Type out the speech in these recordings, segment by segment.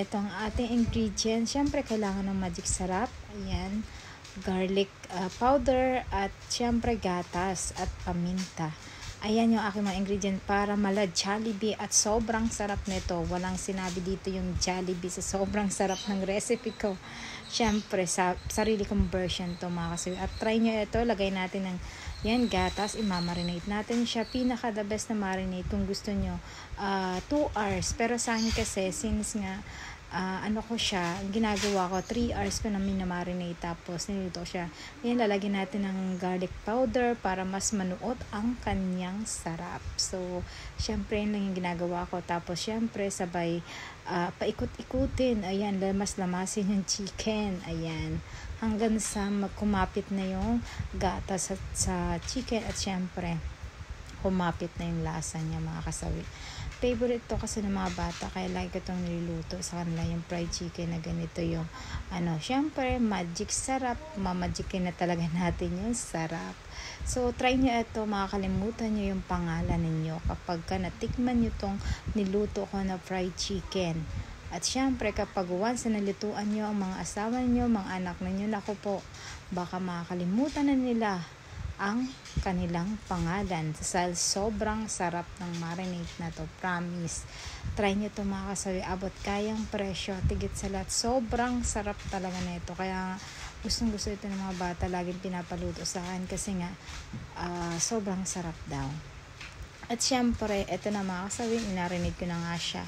ito ang ating ingredients. Siyempre, kailangan ng magic sarap. Ayan, garlic powder at siyempre gatas at paminta. Ayan yung aking mga ingredients para mala Jollibee at sobrang sarap nito. Walang sinabi dito yung Jollibee sa sobrang sarap ng recipe ko. Siyempre, sa sarili kong version to mga kasuwi. At try nyo ito, lagay natin ng yan, gatas, imamarinate natin siya. Pinaka the best na marinate kung gusto nyo, 2 hours. Pero sa akin kasi, since nga, ginagawa ko, 3 hours ko na minamarinate tapos niluto siya. Ayan, lalagyan natin ng garlic powder para mas manuot ang kanyang sarap. So, syempre, yun lang yung ginagawa ko. Tapos, syempre, sabay, paikot-ikutin. Ayan, lamas-lamasin yung chicken. Ayan, hanggang sa kumapit na yung gatas sa chicken at syempre, kumapit na yung lasa niya mga kasawi. Favorite to kasi ng mga bata kaya lagi ko itong niluluto sa kanila yung fried chicken na ganito yung syempre magic sarap, mamagikin na talaga natin yung sarap. So try nyo ito, makakalimutan nyo yung pangalan ninyo kapag natikman nyo itong niluto ko na fried chicken. At syempre kapag once na nalutuan nyo ang mga asawa nyo, mga anak ninyo, naku po, baka makakalimutan na nila ang kanilang pangalan. Sobrang sarap ng marinade na to, promise. Try nyo to mga kasawi, abot kayang presyo, tigit sa lahat, sobrang sarap talaga nito. Kaya gustong gusto ito ng mga bata, laging pinapaluto sa akin kasi nga sobrang sarap daw. At syempre, ito na mga kasawi, inarinate ko na nga siya.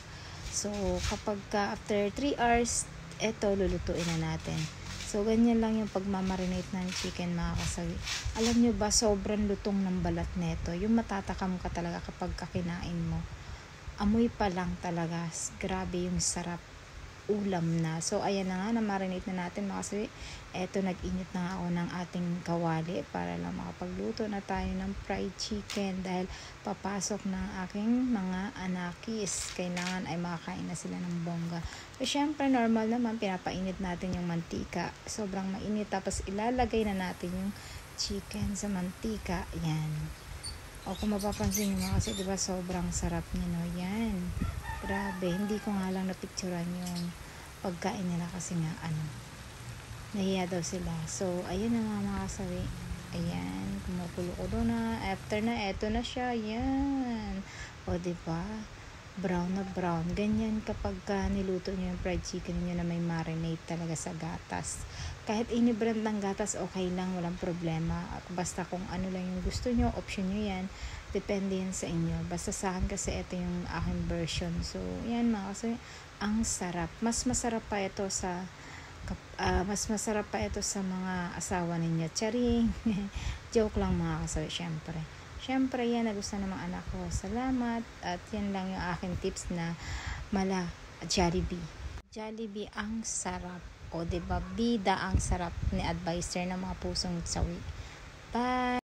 So kapag after 3 hours, ito lulutuin na natin. So, ganyan lang yung pagmamarinate ng chicken mga kasawi. Alam nyo ba, sobrang lutong ng balat neto. Yung matatakam ka talaga kapag kinain mo. Amoy pa lang talaga. Grabe yung sarap. Ulam na. So, ayan na nga, na-marinate na natin mga kasawi. Eto, nag-init na nga ako ng ating kawali para lang makapagluto na tayo ng fried chicken dahil papasok na aking mga anakis. Kailangan ay makakain na sila ng bongga. So, syempre, normal naman, pinapainit natin yung mantika. Sobrang mainit. Tapos, ilalagay na natin yung chicken sa mantika. Yan. O, kung mapapansin nyo mga kasi, diba, sobrang sarap niya, no? Yan. Grabe. Hindi ko nga lang napicturan yung pagkain nila kasi nga, nahiya daw sila. So, ayun na mga kasawi. Ayan. Kumukulo-kulo na. After na, eto na siya. Yan. O, diba? Brown na brown. Ganyan kapag niluto nyo yung fried chicken nyo na may marinade talaga sa gatas. Kahit ini-brand ng gatas, okay lang, walang problema. Basta kung ano lang yung gusto nyo, option nyo yan. Depende yan sa inyo. Basta sa akin kasi ito yung aking version. So, yan mga kasi, ang sarap. Mas masarap pa ito sa mga asawa ninyo. Charing! Joke lang mga kasawi, syempre. Syempre, yan, nagustuhan ng mga anak ko. Salamat. At yan lang yung aking tips na mala Jollibee. Jollibee ang sarap. O, diba? Bida ang sarap ni adviser ng mga pusong sawi. Bye!